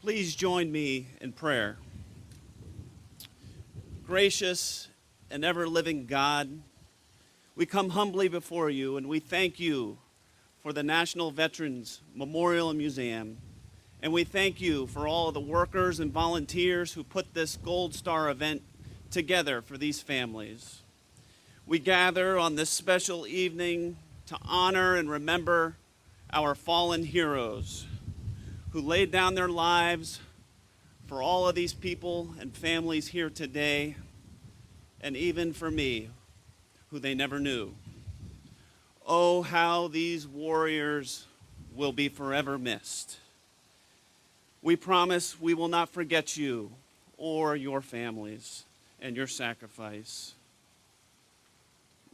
Please join me in prayer. Gracious and ever-living God, we come humbly before you and we thank you for the National Veterans Memorial and Museum. And we thank you for all of the workers and volunteers who put this Gold Star event together for these families. We gather on this special evening to honor and remember our fallen heroes who laid down their lives for all of these people and families here today, and even for me, who they never knew. Oh, how these warriors will be forever missed. We promise we will not forget you or your families and your sacrifice.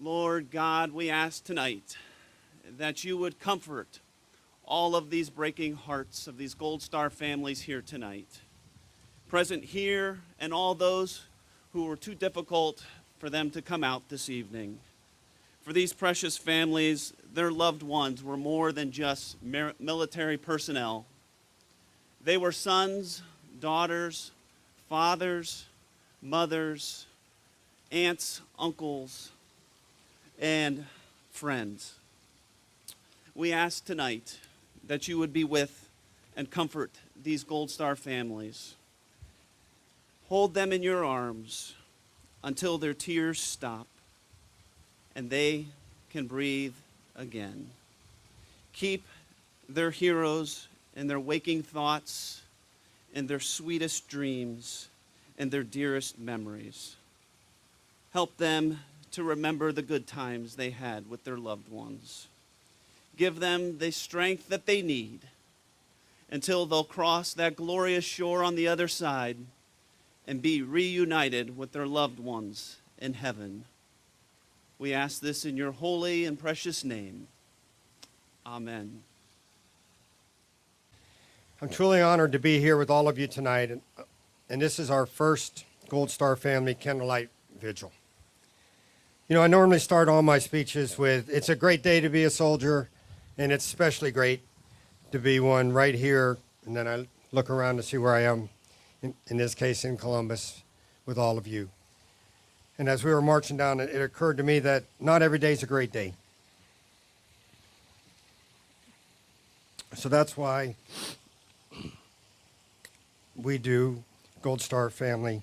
Lord God, we ask tonight that you would comfort all of these breaking hearts of these Gold Star families here tonight, present here, and all those who were too difficult for them to come out this evening. For these precious families, their loved ones were more than just military personnel. They were sons, daughters, fathers, mothers, aunts, uncles, and friends. We ask tonight that you would be with and comfort these Gold Star families. Hold them in your arms until their tears stop and they can breathe again. Keep their heroes in their waking thoughts, in their sweetest dreams, and their dearest memories. Help them to remember the good times they had with their loved ones. Give them the strength that they need until they'll cross that glorious shore on the other side and be reunited with their loved ones in heaven. We ask this in your holy and precious name. Amen. I'm truly honored to be here with all of you tonight, and this is our first Gold Star Family Candlelight Vigil. You know, I normally start all my speeches with, it's a great day to be a soldier, and it's especially great to be one right here, and then I look around to see where I am, in this case in Columbus, with all of you. And as we were marching down, it occurred to me that not every day is a great day. So that's why we do Gold Star Family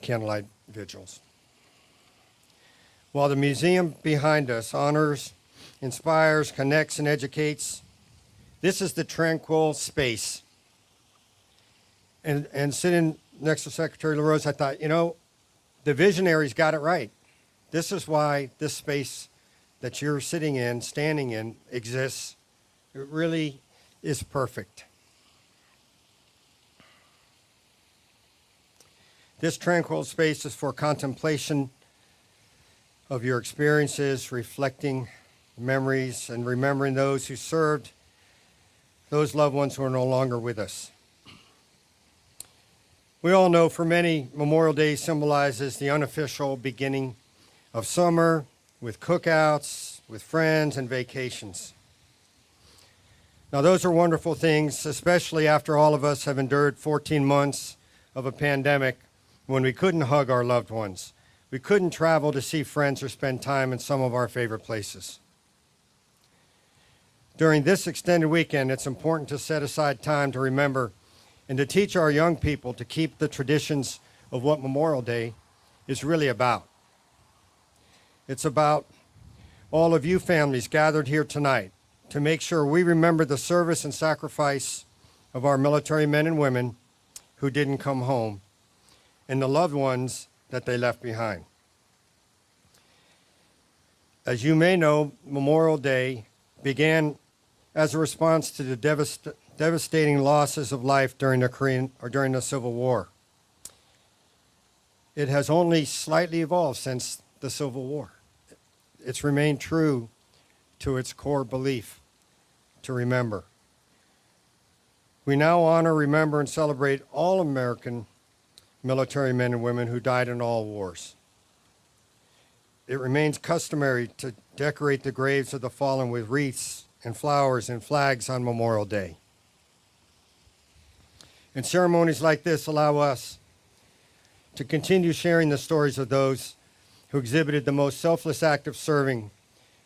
Candlelight Vigils. While the museum behind us honors, inspires, connects, and educates, this is the tranquil space. And sitting next to Secretary LaRose, I thought, you know, the visionaries got it right. This is why this space that you're sitting in, standing in, exists. It really is perfect. This tranquil space is for contemplation of your experiences, reflecting memories, and remembering those who served, those loved ones who are no longer with us. We all know for many, Memorial Day symbolizes the unofficial beginning of summer, with cookouts, with friends, and vacations. Now, those are wonderful things, especially after all of us have endured 14 months of a pandemic when we couldn't hug our loved ones. We couldn't travel to see friends or spend time in some of our favorite places. During this extended weekend, it's important to set aside time to remember and to teach our young people to keep the traditions of what Memorial Day is really about. It's about all of you families gathered here tonight to make sure we remember the service and sacrifice of our military men and women who didn't come home and the loved ones that they left behind. As you may know, Memorial Day began as a response to the devastating losses of life during the Civil War. It has only slightly evolved since the Civil War. It's remained true to its core belief to remember. We now honor, remember, and celebrate all American military men and women who died in all wars. It remains customary to decorate the graves of the fallen with wreaths and flowers and flags on Memorial Day. And ceremonies like this allow us to continue sharing the stories of those who exhibited the most selfless act of serving,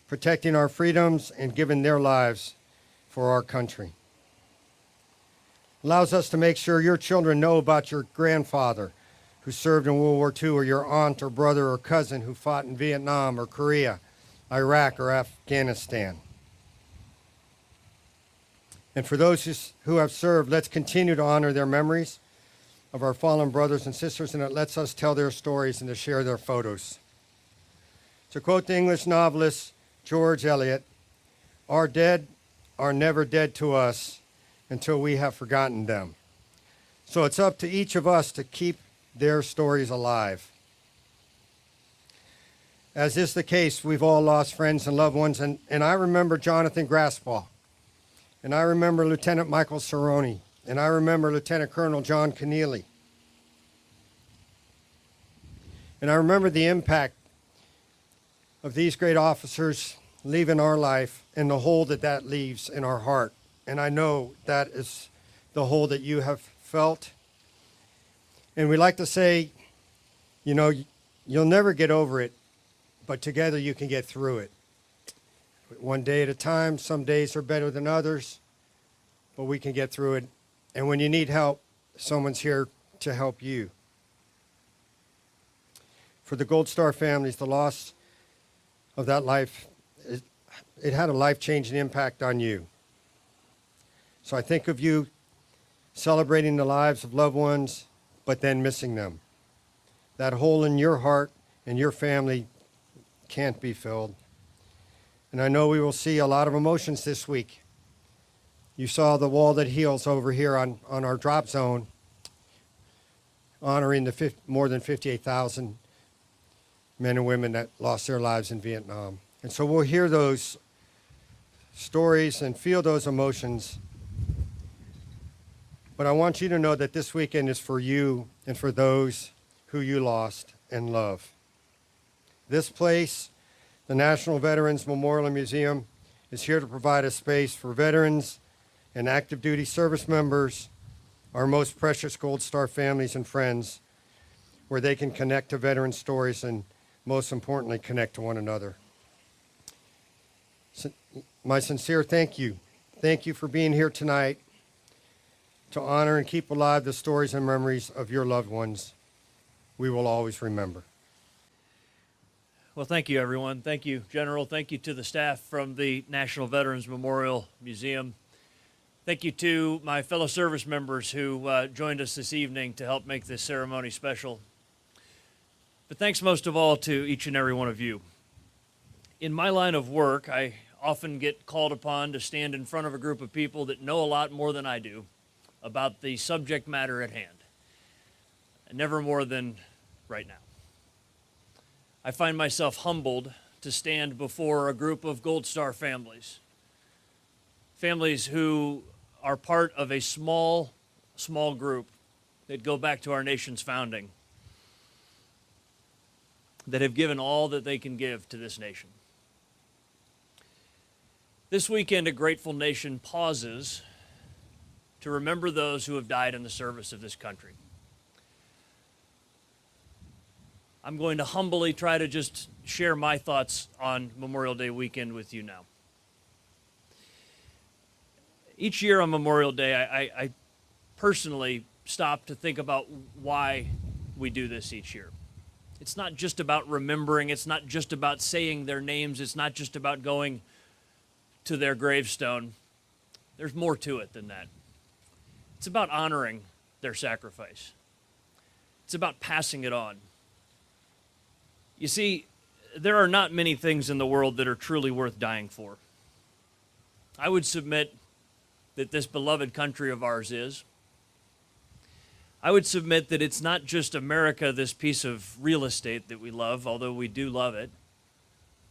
protecting our freedoms and giving their lives for our country. Allows us to make sure your children know about your grandfather who served in World War II, or your aunt or brother or cousin who fought in Vietnam or Korea, Iraq or Afghanistan. And for those who have served, let's continue to honor their memories of our fallen brothers and sisters, and it lets us tell their stories and to share their photos. To quote the English novelist George Eliot, "Our dead are never dead to us until we have forgotten them." So it's up to each of us to keep their stories alive. As is the case, we've all lost friends and loved ones, and I remember Jonathan Graspall, and I remember Lieutenant Michael Cerrone, and I remember Lieutenant Colonel John Keneally. And I remember the impact of these great officers leaving our life and the hole that that leaves in our heart. And I know that is the hole that you have felt. And we like to say, you know, you'll never get over it, but together you can get through it. One day at a time. Some days are better than others, but we can get through it. And when you need help, someone's here to help you. For the Gold Star families, the loss of that life, it had a life-changing impact on you. So I think of you celebrating the lives of loved ones, but then missing them. That hole in your heart and your family can't be filled. And I know we will see a lot of emotions this week. You saw the Wall That Heals over here on our drop zone, honoring the more than 58,000 men and women that lost their lives in Vietnam. And so we'll hear those stories and feel those emotions. But I want you to know that this weekend is for you and for those who you lost and love. This place, the National Veterans Memorial and Museum, is here to provide a space for veterans and active duty service members, our most precious Gold Star families and friends, where they can connect to veteran stories and, most importantly, connect to one another. My sincere thank you. Thank you for being here tonight to honor and keep alive the stories and memories of your loved ones we will always remember. Well, thank you, everyone. Thank you, General. Thank you to the staff from the National Veterans Memorial Museum. Thank you to my fellow service members who joined us this evening to help make this ceremony special. But thanks most of all to each and every one of you. In my line of work, I often get called upon to stand in front of a group of people that know a lot more than I do about the subject matter at hand, and never more than right now. I find myself humbled to stand before a group of Gold Star families, families who are part of a small group that go back to our nation's founding, that have given all that they can give to this nation. This weekend, a grateful nation pauses to remember those who have died in the service of this country. I'm going to humbly try to just share my thoughts on Memorial Day weekend with you now. Each year on Memorial Day, I personally stop to think about why we do this each year. It's not just about remembering, it's not just about saying their names, it's not just about going to their gravestone. There's more to it than that. It's about honoring their sacrifice. It's about passing it on. You see, there are not many things in the world that are truly worth dying for. I would submit that this beloved country of ours is. I would submit that it's not just America, this piece of real estate that we love, although we do love it.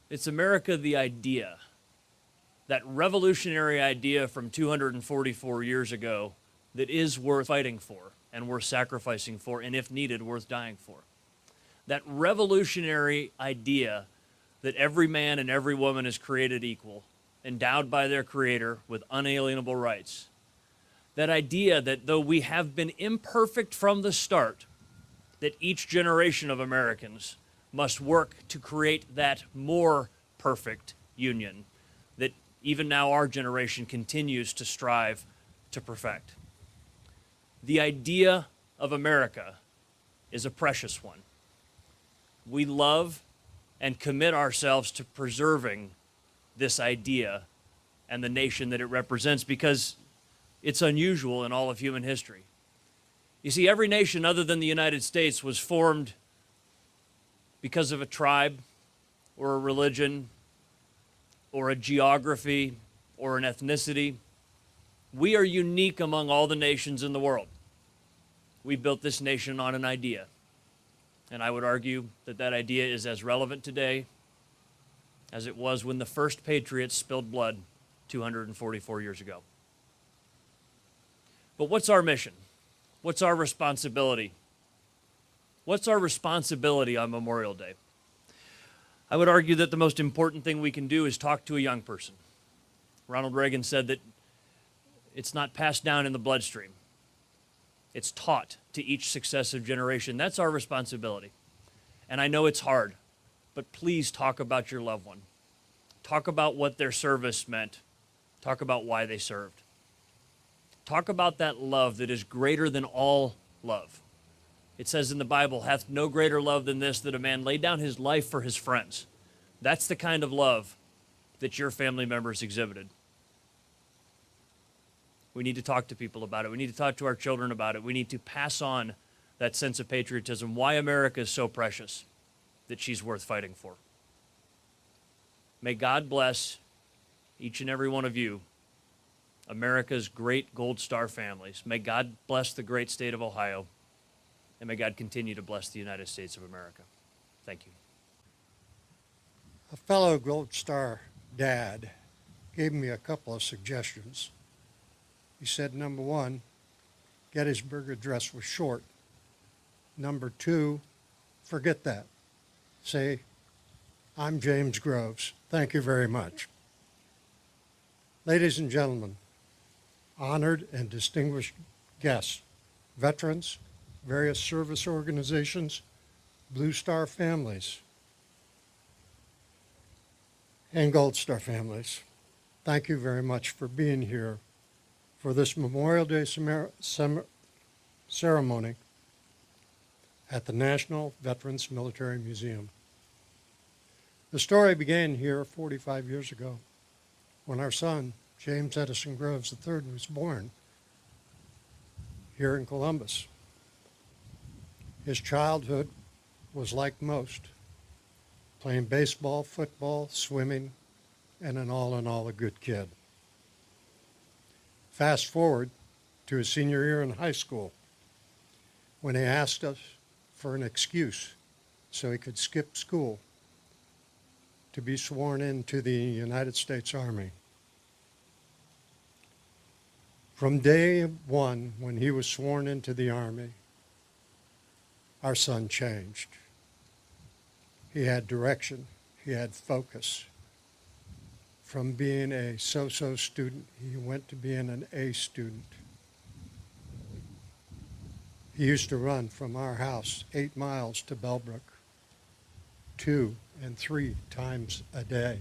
It's America, the idea, that revolutionary idea from 244 years ago that is worth fighting for and worth sacrificing for, and if needed, worth dying for. That revolutionary idea that every man and every woman is created equal, endowed by their Creator with unalienable rights. That idea that though we have been imperfect from the start, that each generation of Americans must work to create that more perfect union that even now our generation continues to strive to perfect. The idea of America is a precious one. We love and commit ourselves to preserving this idea and the nation that it represents, because It's unusual in all of human history. You see, every nation other than the United States was formed because of a tribe or a religion or a geography or an ethnicity. We are unique among all the nations in the world. We built this nation on an idea. And I would argue that that idea is as relevant today as it was when the first patriots spilled blood 244 years ago. But what's our mission? What's our responsibility? What's our responsibility on Memorial Day? I would argue that the most important thing we can do is talk to a young person. Ronald Reagan said that it's not passed down in the bloodstream. It's taught to each successive generation. That's our responsibility. And I know it's hard, but please talk about your loved one. Talk about what their service meant. Talk about why they served. Talk about that love that is greater than all love. It says in the Bible, hath no greater love than this, that a man lay down his life for his friends. That's the kind of love that your family members exhibited. We need to talk to people about it. We need to talk to our children about it. We need to pass on that sense of patriotism, why America is so precious, that she's worth fighting for. May God bless each and every one of you, America's great Gold Star families. May God bless the great state of Ohio, and may God continue to bless the United States of America. Thank you. A fellow Gold Star dad gave me a couple of suggestions. He said, number one, Gettysburg Address was short. Number two, forget that. Say, I'm James Groves. Thank you very much. Ladies and gentlemen, honored and distinguished guests, veterans, various service organizations, Blue Star families, and Gold Star families, thank you very much for being here for this Memorial Day ceremony at the National Veterans Military Museum. The story began here 45 years ago when our son, James Edison Groves III, was born here in Columbus. His childhood was like most, playing baseball, football, swimming, and in all a good kid. Fast forward to his senior year in high school when he asked us for an excuse so he could skip school to be sworn into the United States Army. From day one, when he was sworn into the Army, our son changed. He had direction, he had focus. From being a so-so student, he went to being an A student. He used to run from our house 8 miles to Bellbrook 2 and 3 times a day.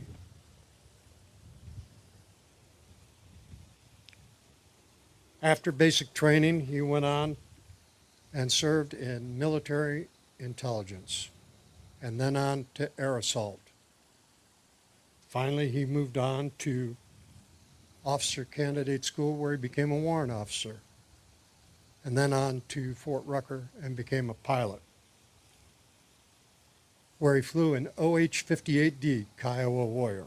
After basic training, he went on and served in military intelligence, and then on to air assault. Finally, he moved on to officer candidate school, where he became a warrant officer, and then on to Fort Rucker and became a pilot, where he flew an OH-58D Kiowa Warrior.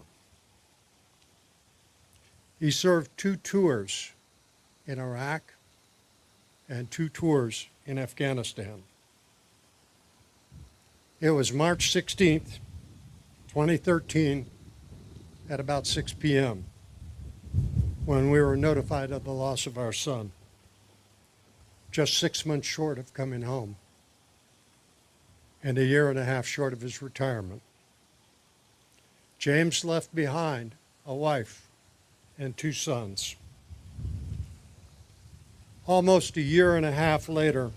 He served 2 tours in Iraq and 2 tours in Afghanistan. It was March 16th, 2013, at about 6 p.m. when we were notified of the loss of our son, just 6 months short of coming home and a year and a half short of his retirement. James left behind a wife and 2 sons. Almost a year and a half later,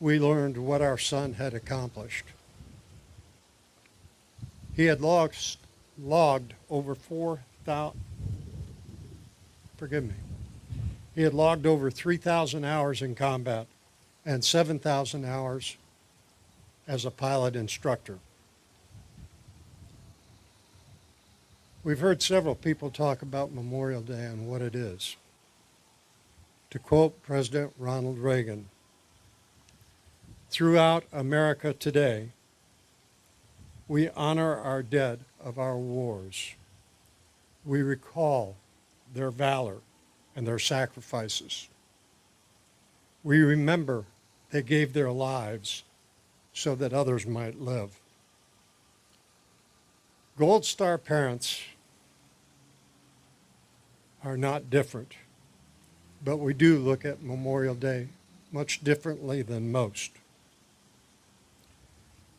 we learned what our son had accomplished. He had logged over 3,000 hours in combat and 7,000 hours as a pilot instructor. We've heard several people talk about Memorial Day and what it is. To quote President Ronald Reagan, "Throughout America today, we honor our dead of our wars. We recall their valor and their sacrifices. We remember they gave their lives so that others might live." Gold Star parents are not different, but we do look at Memorial Day much differently than most.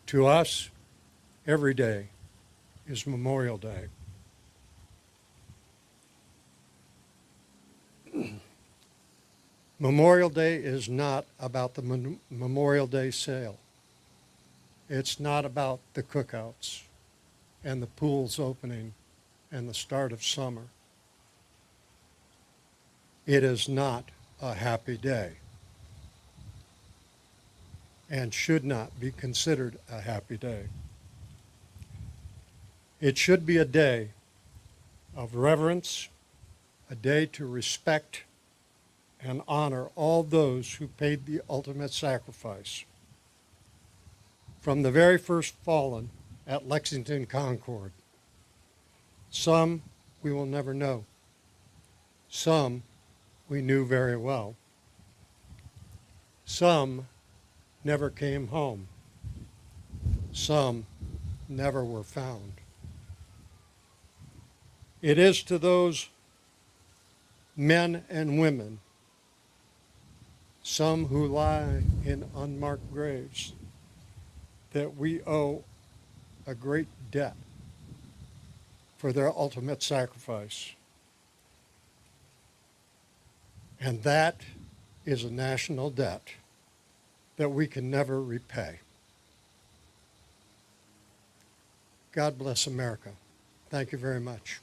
To us, every day is Memorial Day. Memorial Day is not about the Memorial Day sale. It's not about the cookouts and the pools opening and the start of summer. It is not a happy day and should not be considered a happy day. It should be a day of reverence, a day to respect and honor all those who paid the ultimate sacrifice. From the very first fallen at Lexington Concord, some we will never know. Some we knew very well. Some never came home. Some never were found. It is to those men and women, some who lie in unmarked graves, that we owe a great debt for their ultimate sacrifice. And that is a national debt that we can never repay. God bless America. Thank you very much.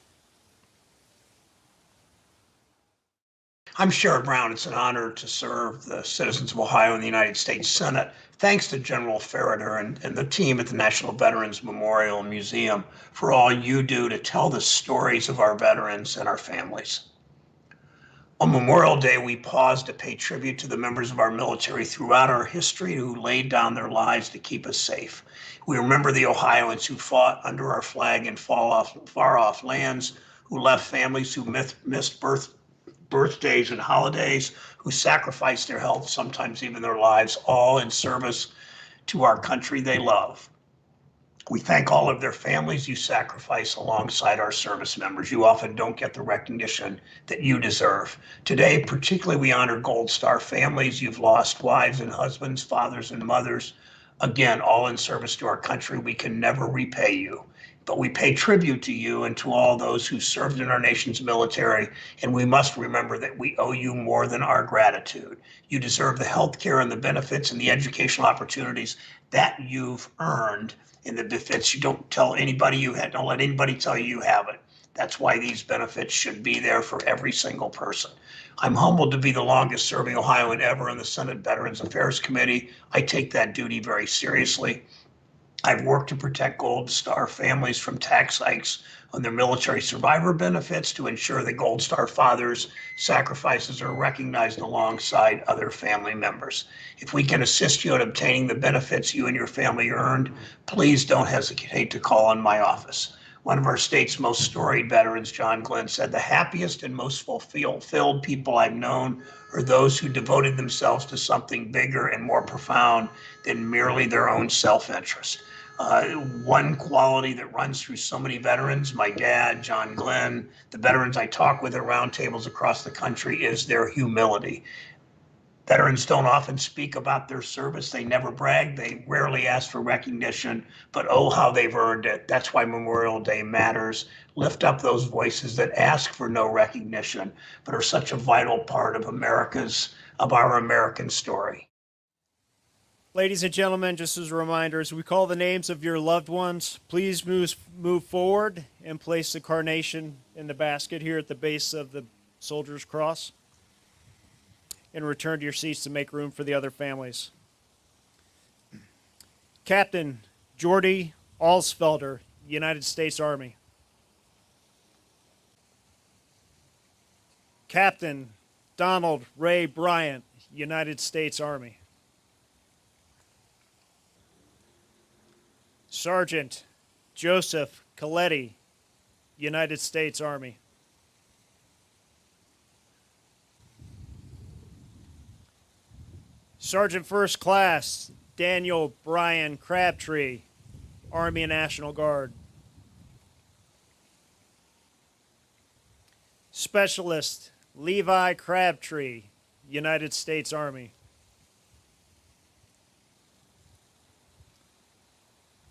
I'm Sherrod Brown. It's an honor to serve the citizens of Ohio in the United States Senate. Thanks to General Ferriter and the team at the National Veterans Memorial Museum for all you do to tell the stories of our veterans and our families. On Memorial Day, we pause to pay tribute to the members of our military throughout our history who laid down their lives to keep us safe. We remember the Ohioans who fought under our flag in far-off lands, who left families who missed birthdays and holidays, who sacrificed their health, sometimes even their lives, all in service to our country they love. We thank all of their families you sacrifice alongside our service members. You often don't get the recognition that you deserve. Today, particularly, we honor Gold Star families. You've lost wives and husbands, fathers and mothers. Again, all in service to our country. We can never repay you, but we pay tribute to you and to all those who served in our nation's military, and we must remember that we owe you more than our gratitude. You deserve the health care and the benefits and the educational opportunities that you've earned, and the benefits you don't tell anybody you had, don't let anybody tell you you haven't. That's why these benefits should be there for every single person. I'm humbled to be the longest serving Ohioan ever in the Senate Veterans Affairs Committee. I take that duty very seriously. I've worked to protect Gold Star families from tax hikes on their military survivor benefits to ensure that Gold Star fathers' sacrifices are recognized alongside other family members. If we can assist you in obtaining the benefits you and your family earned, please don't hesitate to call on my office. One of our state's most storied veterans, John Glenn, said, "The happiest and most fulfilled people I've known are those who devoted themselves to something bigger and more profound than merely their own self-interest." One quality that runs through so many veterans, my dad, John Glenn, the veterans I talk with at roundtables across the country, is their humility. Veterans don't often speak about their service. They never brag. They rarely ask for recognition, but oh, how they've earned it. That's why Memorial Day matters. Lift up those voices that ask for no recognition, but are such a vital part of our American story. Ladies and gentlemen, just as a reminder, as we call the names of your loved ones, please move forward and place the carnation in the basket here at the base of the Soldier's Cross, and return to your seats to make room for the other families. Captain Jordy Alsfelder, United States Army. Captain Donald Ray Bryant, United States Army. Sergeant Joseph Coletti, United States Army. Sergeant First Class Daniel Brian Crabtree, Army National Guard. Specialist Levi Crabtree, United States Army.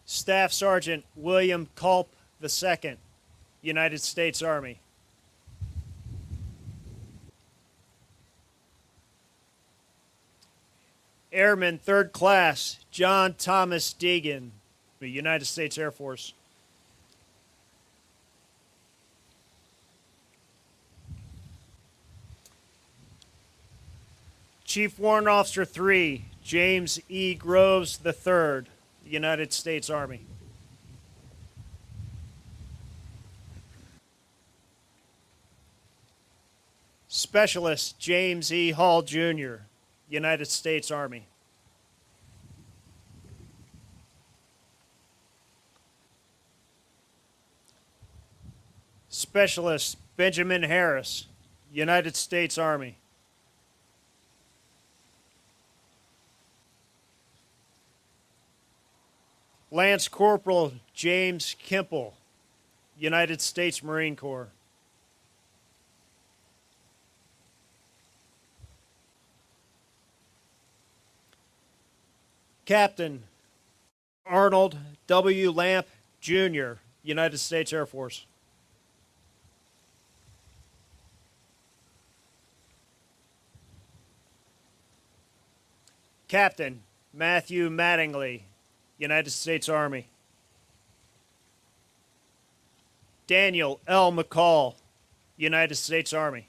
Staff Sergeant William Culp II, United States Army. Airman Third Class John Thomas Deegan, United States Air Force. Chief Warrant Officer 3, James E. Groves III, United States Army. Specialist James E. Hall Jr., United States Army. Specialist Benjamin Harris, United States Army. Lance Corporal James Kimple, United States Marine Corps. Captain Arnold W. Lamp, Jr., United States Air Force. Captain Matthew Mattingly, United States Army. Daniel L. McCall, United States Army.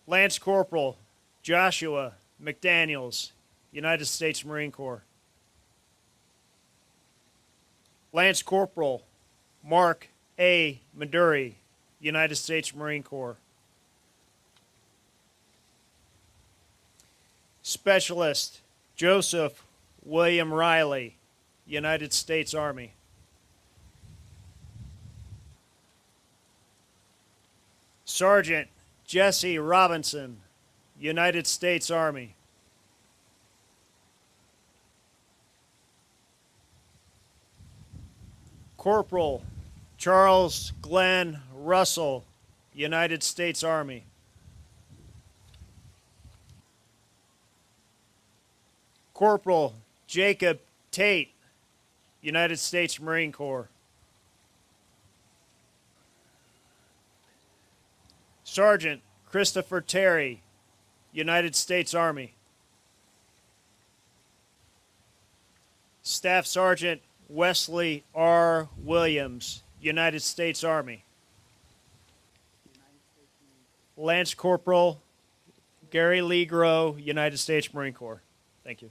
Lance Corporal Joshua McDaniels, United States Marine Corps. Lance Corporal Mark A. Maduri, United States Marine Corps. Specialist Joseph William Riley, United States Army. Sergeant Jesse Robinson, United States Army. Corporal Charles Glenn Russell, United States Army. Corporal Jacob Tate, United States Marine Corps. Sergeant Christopher Terry, United States Army. Staff Sergeant Wesley R. Williams, United States Army. Lance Corporal Gary Lee Grow, United States Marine Corps. Thank you.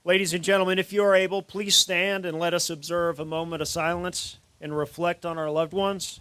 Ladies and gentlemen, if you are able, please stand and let us observe a moment of silence and reflect on our loved ones.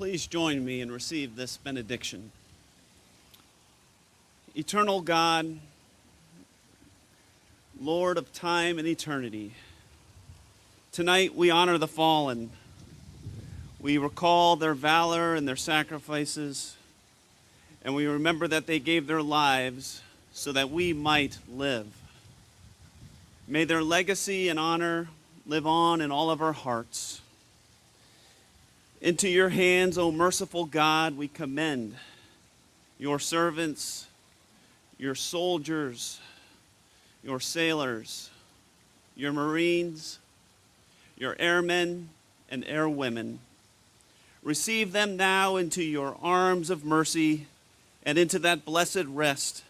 Please join me and receive this benediction. Eternal God, Lord of time and eternity, tonight we honor the fallen. We recall their valor and their sacrifices, and we remember that they gave their lives so that we might live. May their legacy and honor live on in all of our hearts. Into your hands, O merciful God, we commend your servants, your soldiers, your sailors, your Marines, your airmen and airwomen. Receive them now into your arms of mercy and into that blessed rest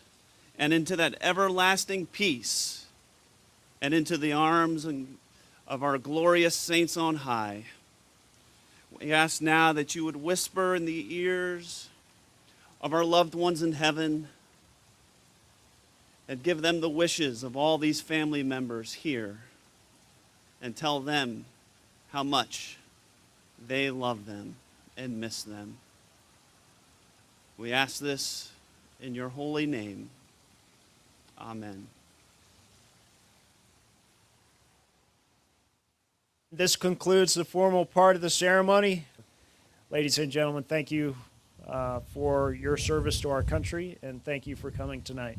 and into that everlasting peace and into the arms of our glorious saints on high. We ask now that you would whisper in the ears of our loved ones in heaven and give them the wishes of all these family members here and tell them how much they love them and miss them. We ask this in your holy name. Amen. This concludes the formal part of the ceremony. Ladies and gentlemen, thank you for your service to our country, and thank you for coming tonight.